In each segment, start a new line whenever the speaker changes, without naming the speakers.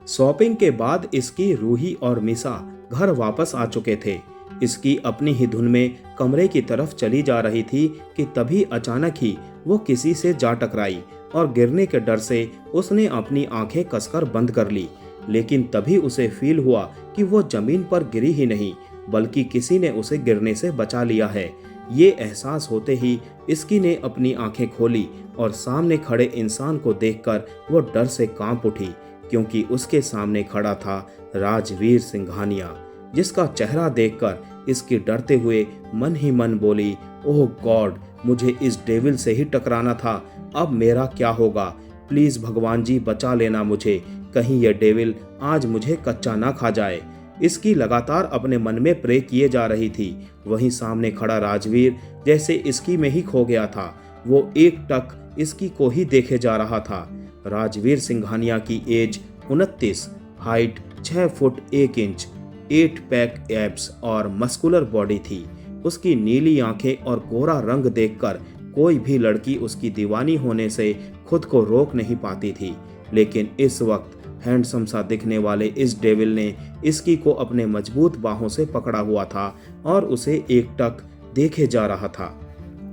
Shopping के बाद इसकी रूही और मिसा घर वापस आ चुके थे। इसकी अपनी ही धुन में कमरे की तरफ चली जा रही थी कि तभी अचानक ही वो किसी से जा टकराई और गिरने के डर से उसने अपनी आंखें कसकर बंद कर ली। लेकिन तभी उसे फील हुआ कि वो जमीन पर गिरी ही नहीं बल्कि किसी ने उसे गिरने से बचा लिया है। ये एहसास होते ही इसकी ने अपनी आंखें खोली और सामने खड़े इंसान को देखकर वो डर से कांप उठी, क्योंकि उसके सामने खड़ा था राजवीर सिंघानिया, जिसका चेहरा देखकर इसकी डरते हुए मन ही मन बोली, ओह गॉड, मुझे इस डेविल से ही टकराना था, अब मेरा क्या होगा? प्लीज भगवान जी बचा लेना मुझे, कहीं यह डेविल आज मुझे कच्चा ना खा जाए। इसकी लगातार अपने मन में प्रे किए जा रही थी। वहीं सामने खड़ा राजवीर जैसे इसकी में ही खो गया था। वो एक टक इसकी को ही देखे जा रहा था। राजवीर सिंघानिया की age 29, height 6 foot 1 inch, 8 pack abs और मस्कुलर बॉडी थी। उसकी नीली आंखें और गोरा रंग देखकर कोई भी लड़की उसकी दीवानी होने से खुद को रोक नहीं पाती थी। लेकिन इस वक्त हैंडसम सा दिखने वाले इस डेविल ने इसकी को अपने मजबूत बाहों से पकड़ा हुआ था और उसे एक टक देखे जा रहा था।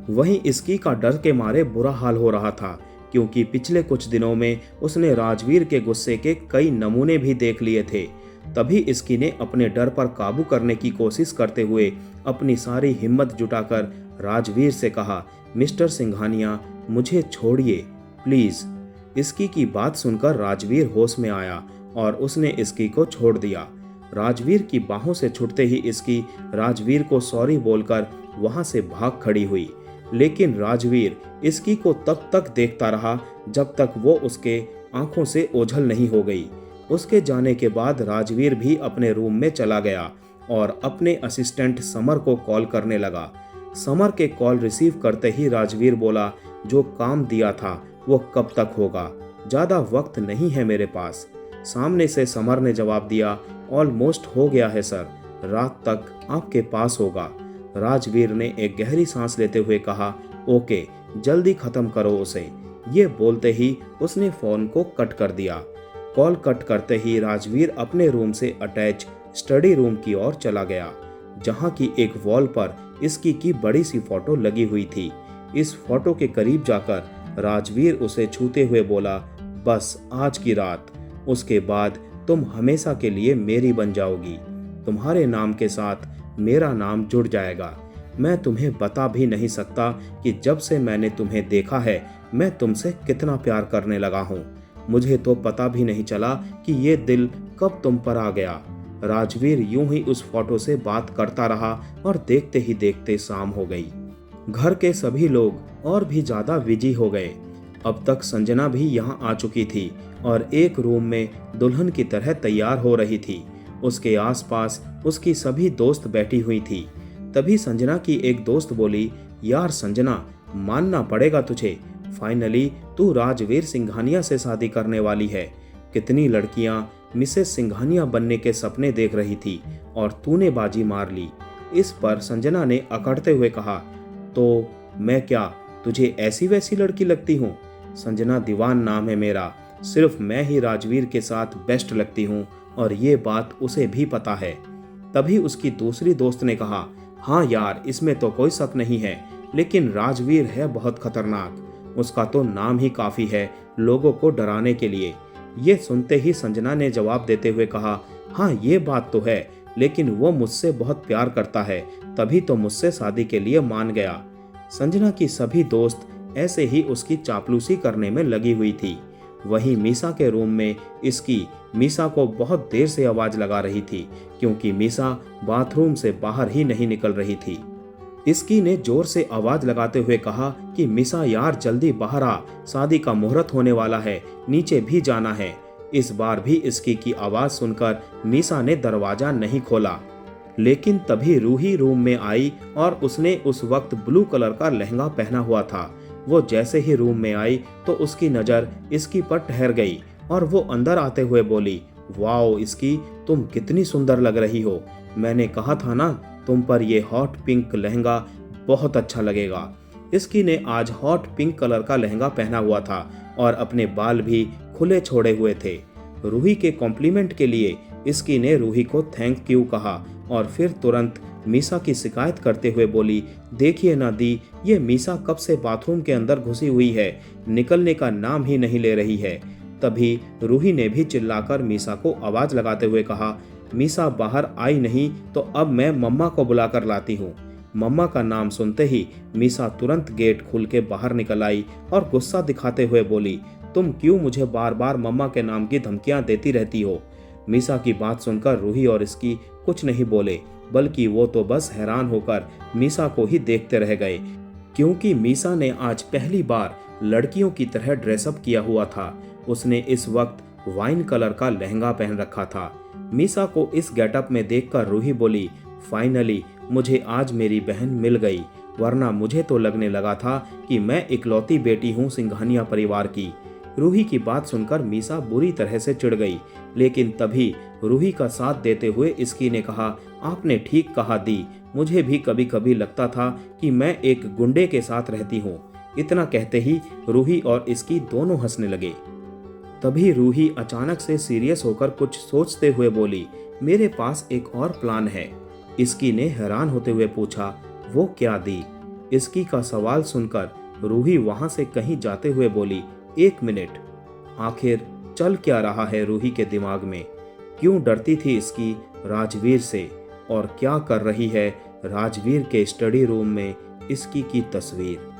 वहीं इसकी का डर के मारे बुरा हाल हो रहा था, क्योंकि पिछले कुछ दिनों में उसने राजवीर के गुस्से के कई नमूने भी देख लिए थे। तभी इसकी ने अपने डर पर काबू करने की कोशिश करते हुए अपनी सारी हिम्मत जुटाकर राजवीर से कहा, मिस्टर सिंघानिया, मुझे छोड़िए प्लीज। इसकी की बात सुनकर राजवीर होश में आया और उसने इसकी को छोड़ दिया। राजवीर की बाहों से छूटते ही इसकी राजवीर को सॉरी बोलकर वहां से भाग खड़ी हुई। लेकिन राजवीर इसकी को तब तक देखता रहा जब तक वो उसके आंखों से ओझल नहीं हो गई। उसके जाने के बाद राजवीर भी अपने रूम में चला गया और अपने असिस्टेंट समर को कॉल करने लगा। समर के कॉल रिसीव करते ही राजवीर बोला, जो काम दिया था वो कब तक होगा? ज्यादा वक्त नहीं है मेरे पास। सामने से समर ने जवाब दिया, ऑलमोस्ट हो गया है सर, रात तक आपके पास होगा। राजवीर ने एक गहरी सांस लेते हुए कहा, ओके, जल्दी खत्म करो उसे। ये बोलते ही उसने फोन को कट कर दिया। कॉल कट करते ही राजवीर अपने रूम से अटैच स्टडी रूम की ओर चला गया, जहां की एक वॉल पर इसकी की बड़ी सी फोटो लगी हुई थी। इस फोटो के करीब जाकर राजवीर उसे छूते हुए बोला, बस आज की रात, उसके बाद तुम हमेशा के लिए मेरी बन जाओगी। तुम्हारे नाम के साथ मेरा नाम जुड़ जाएगा। मैं तुम्हें बता भी नहीं सकता कि जब से मैंने तुम्हें देखा है मैं तुमसे कितना प्यार करने लगा हूँ। मुझे तो पता भी नहीं चला कि ये दिल कब तुम पर आ गया। राजवीर यूं ही उस फोटो से बात करता रहा और देखते ही देखते शाम हो गई। घर के सभी लोग और भी ज्यादा बिजी हो गए। अब तक संजना भी यहाँ आ चुकी थी और एक रूम में दुल्हन की तरह तैयार हो रही थी। उसके आसपास उसकी सभी दोस्त बैठी हुई थी। तभी संजना की एक दोस्त बोली, यार संजना, मानना पड़ेगा तुझे, फाइनली तू राजवीर सिंघानिया से शादी करने वाली है। कितनी लड़कियां मिसेस सिंघानिया बनने के सपने देख रही थी और तूने बाजी मार ली। इस पर संजना ने अकड़ते हुए कहा, तो मैं क्या तुझे ऐसी वैसी लड़की लगती हूँ? संजना दीवान नाम है मेरा, सिर्फ मैं ही राजवीर के साथ बेस्ट लगती हूँ और ये बात उसे भी पता है। तभी उसकी दूसरी दोस्त ने कहा, हाँ यार, इसमें तो कोई शक नहीं है, लेकिन राजवीर है बहुत खतरनाक, उसका तो नाम ही काफी है लोगों को डराने के लिए। ये सुनते ही संजना ने जवाब देते हुए कहा, हाँ ये बात तो है, लेकिन वो मुझसे बहुत प्यार करता है, तभी तो मुझसे शादी के लिए मान गया। संजना की सभी दोस्त ऐसे ही उसकी चापलूसी करने में लगी हुई थी। वहीं मीसा के रूम में इसकी मीसा को बहुत देर से आवाज लगा रही थी, क्योंकि मीसा बाथरूम से बाहर ही नहीं निकल रही थी। इसकी ने जोर से आवाज लगाते हुए कहा कि मीसा यार जल्दी बाहर आ, शादी का मुहूर्त होने वाला है, नीचे भी जाना है। इस बार भी इसकी की आवाज सुनकर मीसा ने दरवाजा नहीं खोला। लेकिन तभी रूही रूम में आई और उसने उस वक्त ब्लू कलर का लहंगा पहना हुआ था। वो जैसे ही रूम में आई तो उसकी नजर इसकी पर ठहर गई और वो अंदर आते हुए बोली, वाओ इसकी, तुम कितनी सुंदर लग रही हो। मैंने कहा था ना तुम पर ये हॉट पिंक लहंगा बहुत अच्छा लगेगा। इसकी ने आज हॉट पिंक कलर का लहंगा पहना हुआ था और अपने बाल भी खुले छोड़े हुए थे। रूही के कॉम्प्लीमेंट के लिए इसकी ने रूही को थैंक यू कहा और फिर तुरंत मीसा की शिकायत करते हुए बोली, देखिए ना दी, ये मीसा कब से बाथरूम के अंदर घुसी हुई है, निकलने का नाम ही नहीं ले रही है। तभी रूही ने भी चिल्लाकर मीसा को आवाज लगाते हुए कहा, मीसा बाहर आई नहीं तो अब मैं मम्मा को बुलाकर लाती हूँ। मम्मा का नाम सुनते ही मीसा तुरंत गेट खोल के बाहर निकल आई और गुस्सा दिखाते हुए बोली, तुम क्यों मुझे बार बार मम्मा के नाम की धमकियां देती रहती हो। मीसा की बात सुनकर रूही और इसकी कुछ नहीं बोले, बल्कि वो तो बस हैरान होकर मीसा को ही देखते रह गए, क्योंकि मीसा ने आज पहली बार लड़कियों की तरह ड्रेसअप किया हुआ था। उसने इस वक्त वाइन कलर का लहंगा पहन रखा था। मीसा को इस गेटअप में देखकर रूही बोली, फाइनली मुझे आज मेरी बहन मिल गई, वरना मुझे तो लगने लगा था कि मैं इकलौती बेटी हूँ सिंघानिया परिवार की। रूही की बात सुनकर मीसा बुरी तरह से चिढ़ गई, लेकिन तभी रूही का साथ देते हुए इसकी ने कहा, आपने ठीक कहा दी, मुझे भी कभी कभी लगता था कि मैं एक गुंडे के साथ रहती हूँ। इतना कहते ही रूही और इसकी दोनों हंसने लगे। तभी रूही अचानक से सीरियस होकर कुछ सोचते हुए बोली, मेरे पास एक और प्लान है। इसकी ने हैरान होते हुए पूछा, वो क्या दी? इसकी का सवाल सुनकर रूही वहां से कहीं जाते हुए बोली, एक मिनट, आखिर चल क्या रहा है रूही के दिमाग में? क्यों डरती थी इसकी राजवीर से, और क्या कर रही है राजवीर के स्टडी रूम में इसकी की तस्वीर?